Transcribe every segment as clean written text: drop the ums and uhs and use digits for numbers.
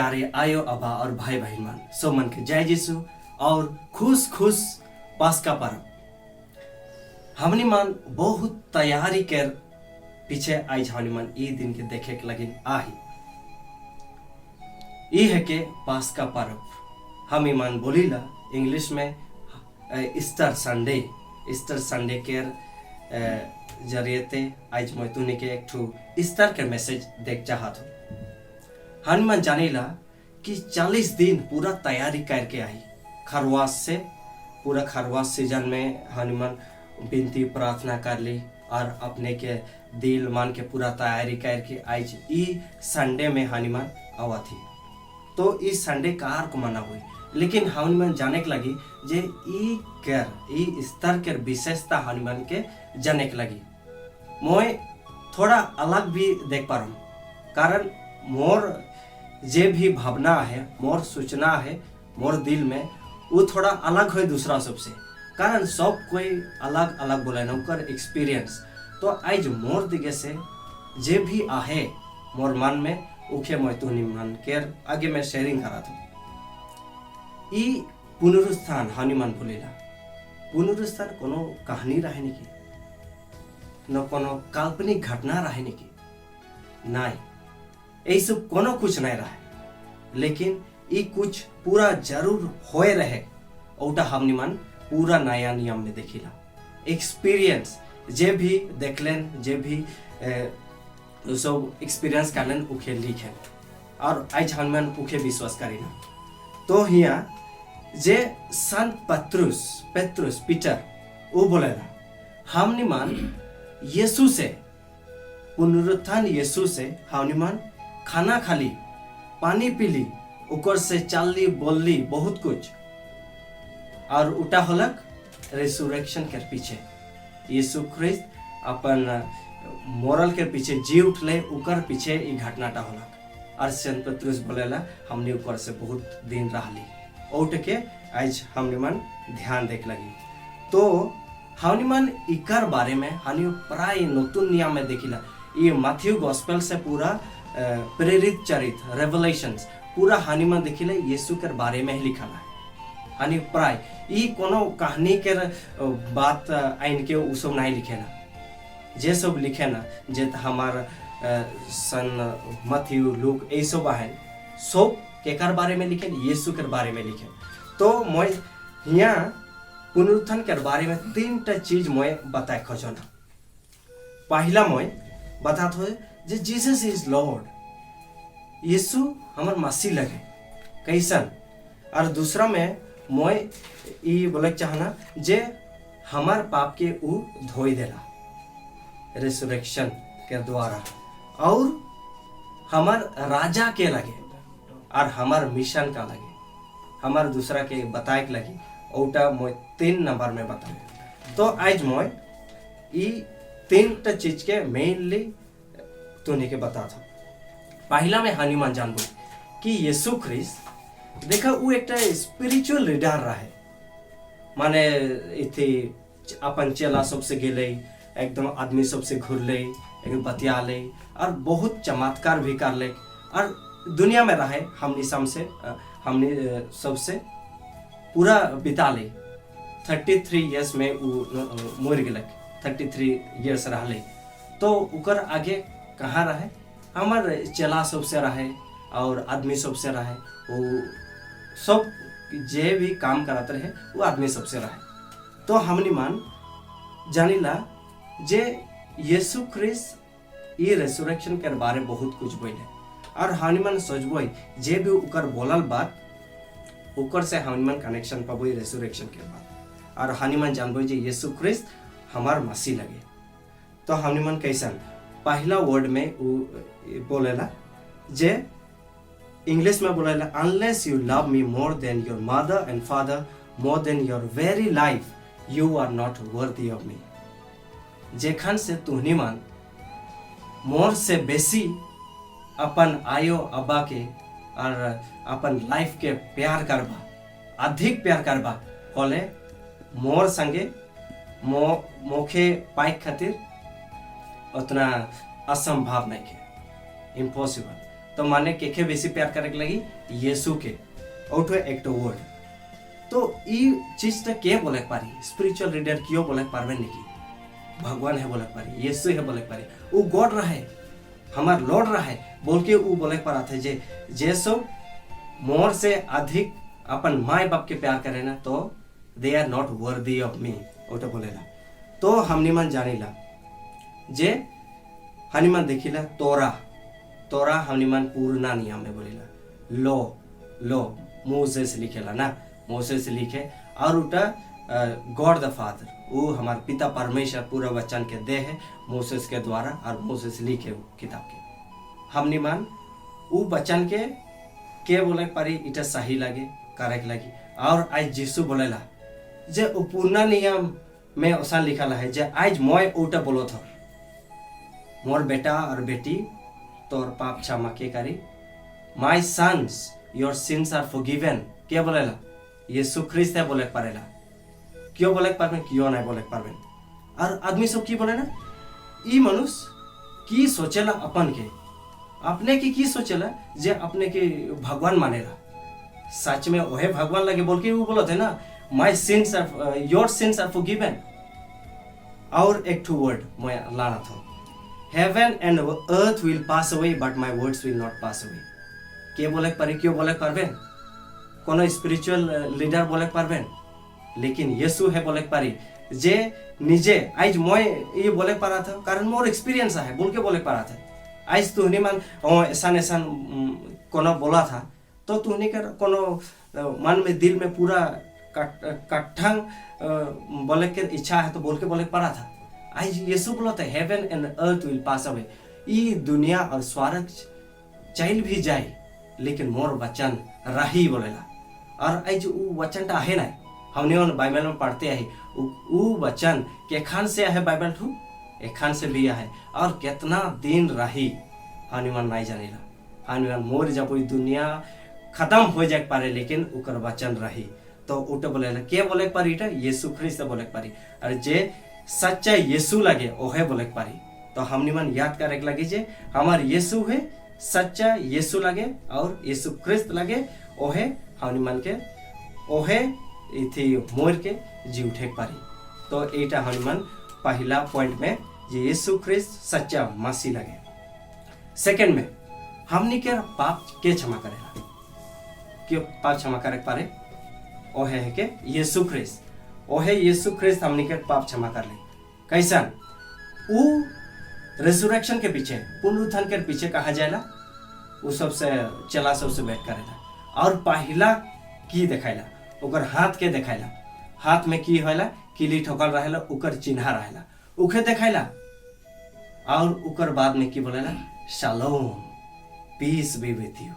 प्यारे आयो अबा और भाई बहन मान सो मन के जय जीसु और खुश खुश पास्का पर्व हमनी मान बहुत तैयारी कर पीछे आज हमनी मान ई दिन के देखे के लगिन आही ई है के पास्का पर्व हम ईमान बोलीला इंग्लिश में ईस्टर संडे के जरिए आज मैं तुनी के एक ठू ईस्टर के मैसेज देख चाहत हूँ। हनुमान जानीला कि 40 दिन पूरा तैयारी करके आई खरवास से पूरा खरवास सीजन में हनुमान विनती प्रार्थना कर ली और अपने के दिल मान के पूरा तैयारी करके आज ई संडे में हनुमान आवा थी। तो इस संडे कार को मना हुई लेकिन हनुमान जाने के लगी जे ई स्तर के विशेषता हनुमान के जाने के लगी मैं थोड़ा अलग भी देख पा रहा हूँ कारण मोर जे भी भावना है मोर सूचना है मोर दिल में वो थोड़ा अलग है दूसरा सबसे कारण सब कोई अलग अलग बोले ना उनका एक्सपीरियंस। तो आज मोर दिगे से जे भी आहे मोर मन में उखे मैं तुनी मन के आगे मैं शेयरिंग करा था। ई पुनरुत्थान हनुमान बोलेला पुनरुत्थान कोनो कहानी रहे की न कोनो काल्पनिक घटना रहे की नहीं ऐसा कोनो कुछ नहीं रहे लेकिन ये कुछ पूरा जरूर होए रहे ओटा हमनी मन पूरा नया नियम में देखिला एक्सपीरियंस जे भी देखलेन जे भी सब एक्सपीरियंस करलेन उखे लिखे और आज हनुमान उखे विश्वास करीना। तो हिया जे संत पेत्रुस पीटर वो बोलेला हमनी मान यीशु से पुनरुत्थान यीशु से हमनी मान खाना खाली पानी पीली ऊपर से चलली बोलली बहुत कुछ और उठा होलक रिसुरेक्शन के पीछे यीशु ख्रिस्त अपन मोरल के पीछे जी उठले उकर पीछे ई घटनाटा होलक और संत पत्रुस बोलेला हमने ऊपर से बहुत दिन रहली उठ के आज हमने मन ध्यान देख लगी। तो हमने मन इकर बारे में हमने प्राय नतुन नियम में देखिला ये मैथ्यू गॉस्पेल से पूरा प्रेरित चरित्र रेवलेशंस पूरा हनुमान देखिले यीशु के बारे में ही लिखा है हनी प्राय ई कोनो कहानी के बात आइन के उ सब नहीं लिखे ना जे सब लिखे ना जे हमार सन मैथ्यू लूक ए सब है सब केकर बारे में लिखे यीशु के बारे में लिखे। तो मैं यहाँ पुनरुत्थान के बारे में 3टा चीज मैं बताए खोजना। पहला मैं बतात हो जे जीसस इज लॉर्ड यीशु हमार मसीह लगे कैसन और दूसरा में मैं ये बोले चाहना जे हमार पाप के उ धोई देला रिसरेक्शन के द्वारा और हमार राजा के लगे और हमार मिशन का लगे हमार दूसरा के बताए के लगे ओटा मैं 3 नंबर में बताऊँ। तो आज मैं ये 3टा चीज के मेनली तुनी के बता था। पहला में हनुमान जानबो कि यीशु ख्रिस्त देखा वो एक स्पिरिचुअल लीडर रहे माने इथे अपन चेला सबसे गेले एकदम आदमी सबसे घुरले एकदम बतियाले और बहुत चमत्कार भी करले और दुनिया में रहे हमने सबसे पूरा बिताले 33 इयर्स में वो मर गए 33 इयर्स रहले। तो उकर आगे कहाँ रहे हमार चेला सबसे रहे और आदमी सबसे रहे वो सब जे भी काम कराते रहे वो आदमी सबसे रहे। तो हमनी मान जानिला जे यीशु ख्रिस्त ये रेसुरेक्शन के बारे में बहुत कुछ बोले और हनुमान सोचबो जे भी उकर बोलल बात उकर से हनुमान कनेक्शन पाबो रेसुरेक्शन के बाद और हनुमान जानबो जे यीशु ख्रिस्त हमार मसीह लगे। तो हनुमान कैसन पहला वर्ड में वो बोलेला जे इंग्लिश में बोलेला unless you love me more than your mother and father more than your very life you are not worthy of me. जेखन से तुहनी मान मोर से बेसी अपन आयो अब्बा के और अपन लाइफ के प्यार करबा अधिक प्यार करबा होले मोर संगे मोखे पाइक खातिर उतना असंभव नहीं है इम्पॉसिबल तो माने के बेसी प्यार करे के लगी यीशु के औठो एक तो वर्ड तो ई चीज तो के बोले पारी स्पिरिचुअल रीडर क्यों बोले पारबे नहीं भगवान है बोले पारी यीशु है बोले पारी वो गॉड रहे हमार लॉर्ड रहे बोल के वो बोले पारा थे जे जैसो मोर से अधिक अपन माय बाप के प्यार करे ना तो they are not worthy of me ओटा बोलेला तो हमनी मन जानिला जे हनीमान देखिला तोरा तोरा हमनी मन पूर्णा नियम में बोलेला लो मोसेस लिखेला ना मोसेस लिखे और उटा गॉड द फादर वो हमारे पिता परमेश्वर पूरा वचन के दे है मोसेस के द्वारा और मोसेस लिखे वो किताब के हमनी मान वो वचन के बोले पारी इटा सही लगे करेक्ट लगी और आज यीशु बोलेला जे पूर्णा नियम में ओसान लिखा है जे आज मैं ओटा बोलो था मोर बेटा और बेटी तोर पाप क्षमा के करी my sons your sins are forgiven क्या बोलेला यीशु ख्रिस्त है बोले पारेला क्यों बोले पारबे क्यों नहीं बोले पारबे और आदमी सब की बोले ना ई मनुष्य की सोचेला अपन के अपने की सोचेला जे अपने के भगवान मानेला सच में ओहे भगवान लगे बोल के वो बोलो थे ना my sins are your sins are forgiven और एक टू वर्ड मैं लाना था heaven and earth will pass away but my words will not pass away के बोले पारे क्यों बोले पारबे कोनो स्पिरिचुअल लीडर बोले पारबे लेकिन यीशु है बोले पारी जे निजे आज मैं ये बोले पारा था कारण मोर एक्सपीरियंस है बोल के बोले पारा था आज तुहनी मान ऐसा कोनो बोला था तो तुहनी कर कोनो मन में दिल में पूरा कट्ठंग बोले के इच्छा है तो बोल के बोले पारा था आज यीशु बोला था heaven and earth will pass away ये दुनिया और स्वर्ग चल भी जाए लेकिन मोर वचन रही बोलेला और आज वो वचन टा है ना हमने उन बाइबल में पढ़ते हैं वो वचन के खान से है बाइबल ठू एक खान से भी है और कितना दिन रही हनुमान नहीं जानेला हनुमान मोर जब कोई दुनिया खत्म हो जाए पारे लेकिन उकर वचन रही तो उठे बोले के बोले पारी यीशु ख्रिस्त बोले पारी और जे सच्चा यीशु लगे ओहे बोले पारी तो हमनी मन याद करे लगे जे हमार यीशु है सच्चा यीशु लगे और यीशु ख्रिस्त लगे ओहे हमनी मन के ओहे इथी मोर के जी उठे पारी तो एटा हनुमान पहला पॉइंट में ये यीशु ख्रिस्त सच्चा मसीह लगे सेकंड में हमनी के पाप के क्षमा करेला क्यों पाप क्षमा करे पारे ओहे है के यीशु ख्रिस्त ओहे यीशु ख्रिस्त हमनी के पाप क्षमा कर ले कैसा वो रिजरेक्शन के पीछे पुनरुत्थान के पीछे कहा जाएला वो सबसे चला सबसे बैठ करेला और पहला की देखाइला ओकर हाथ के देखाइला हाथ में की होला किली ठोकल रहेला उकर चिन्हा रहेला उखे देखाइला और उकर बाद में की बोलेला shalom peace be with you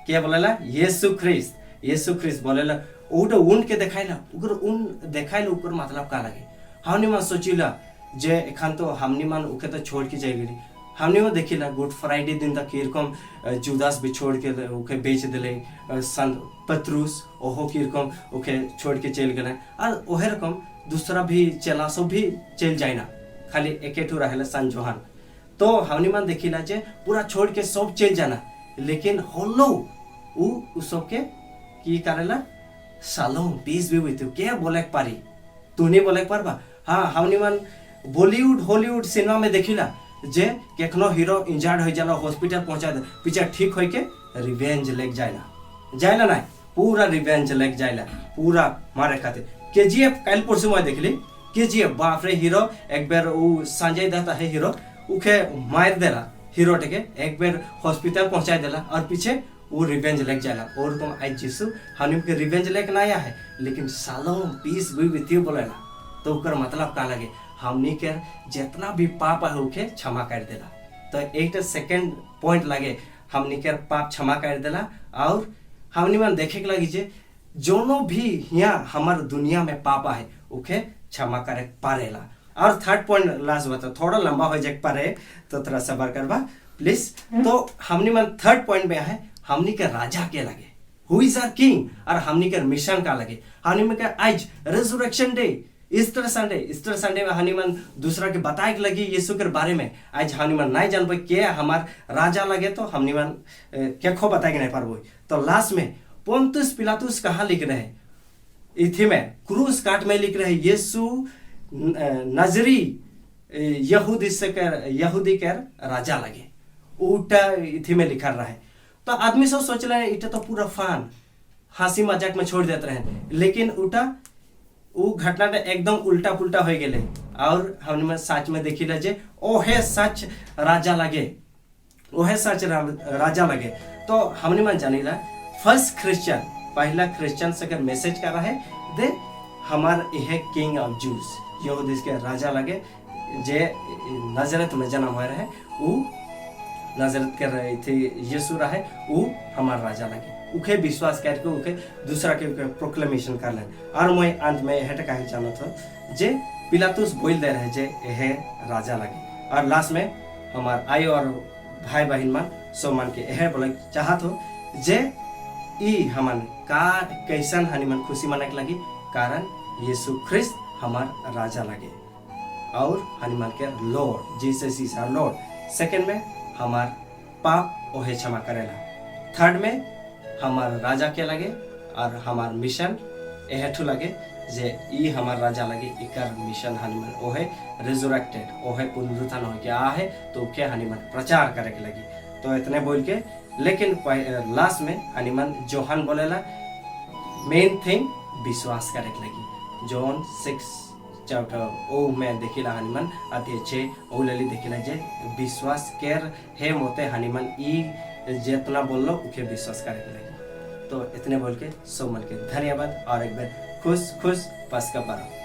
क्या बोलेला यीशु ख्रिस्त बोलेला ओटा उन के देखाइला उकर उन देखाइला उकर मतलब का लगे हमनी मन सोचिला जे एखान तो हमनी मन उके तो छोड़ के चल गेली हमने वो देखिला गुड फ्राइडे दिन तक किरकम जुदास भी छोड़ के उके बेच दिले संत पतरूस ओहो किरकम उके छोड़ के चल गए और ओहे रकम दूसरा भी चला सब भी चल जाए ना खाली एकेठू रहेला सन जोहान तो हमनी मन देखिला जे पूरा छोड़ के सब चल जाना लेकिन होलो उ सब के की करेला shalom peace be with you के बोले पारी तू नहीं बोले पारबा हाँ हमनी मन बॉलीवुड हॉलीवुड सिनेमा में देखिला जे केखनो हीरो इंजर्ड हो जाला हॉस्पिटल पहुंचा दे पीछे ठीक होके रिवेंज लेके जाइला नहीं पूरा रिवेंज लेके जाइला पूरा मारे खातिर केजीएफ कल परसों मैं देखली केजीएफ बाप रे हीरो एक बार वो संजय दत्त है हीरो उखे मार देला हीरो टेके एक बार हॉस्पिटल पहुंचा देला और पीछे वो रिवेंज लेके जाइला और तुम आज यीशु हनुम के रिवेंज लेके ना आया है लेकिन shalom peace be with you बोलेला तो उकर मतलब का लगे हमनी के जितना भी पाप है उके क्षमा कर देला तो एक सेकंड पॉइंट लगे हमनी के पाप क्षमा कर देला और हमनी मन देखे के लगी जे जोनो भी यहाँ हमार दुनिया में पाप है उके क्षमा करे पारेला और थर्ड पॉइंट लास्ट बता थोड़ा लंबा हो जाए पारे तो थोड़ा सबर करवा प्लीज तो हमनी मन थर्ड पॉइंट में है हमनी के राजा के लगे हु इज आवर किंग और हमनी के मिशन का लगे हमनी में आज रिजरेक्शन डे ईस्टर संडे में हनीमान दूसरा के बताए के लगी यीशु के बारे में। आज हनीमान नहीं जान पाए के हमार राजा लगे तो हनीमान क्या खो बताए नहीं पार। तो लास्ट में पोंतुस पिलातुस कहाँ लिख रहे इथी में क्रूस काट में लिख रहे यीशु नजरी यहूदी के राजा लगे उटा इथी में लिखा रहा है। तो आदमी सब सोच रहे इटा तो पूरा फान हंसी मजाक में छोड़ देते रहे, लेकिन उटा वो घटना एकदम उल्टा पुल्टा हो गए और हमने सच में देखी जे ओहे सच राजा लगे, ओहे सच राजा लगे। तो हमने मन जानी ला फर्स्ट क्रिश्चियन पहला क्रिश्चियन से मैसेज कर रहा है दे हमार यह किंग ऑफ जूस यहूदी के राजा लगे जे नजरत में जन्म हो रहे वो नजरत कर रहे थे यीशु रहे वो हमार राजा लगे। उखे विश्वास करके उखे दूसरा के प्रोक्लेमेशन कर लें। और मैं अंत में यह कहे चाहना था जे पिलातुस बोल दे रहे जे यह राजा लगे। और लास्ट में हमार आई और भाई बहन मन सो मन के यह बोले चाहत हो जे ई हमन का कैसन हनीमन खुशी मनाके लगी कारण यीशु ख्रिस्त हमार राजा लगे और हनीमन के Lord Jesus is our Lord. Second में हमार पाप ओहे क्षमा करेला। थर्ड में हमार राजा के लगे और हमार मिशन एहठू लगे जे ई हमार राजा लगे इकर मिशन हनीमन ओहे रिजरेक्टेड ओहे पुनरुत्थान हो गया है तो के हनीमन प्रचार करे के लगी। तो इतने बोल के लेकिन लास्ट में हनीमन जोहन बोलेला मेन थिंग विश्वास करे के लगी। जॉन 6 चैप्टर ओ में देखिला हनीमन अति अच्छे ओ लली देखिला जे विश्वास केर हे मोते हनीमन ई जितना बोल लो उके विश्वास करे के लगी। तो इतने बोल के सब मन के धन्यवाद और एक बार खुश खुश पास्का पर्व।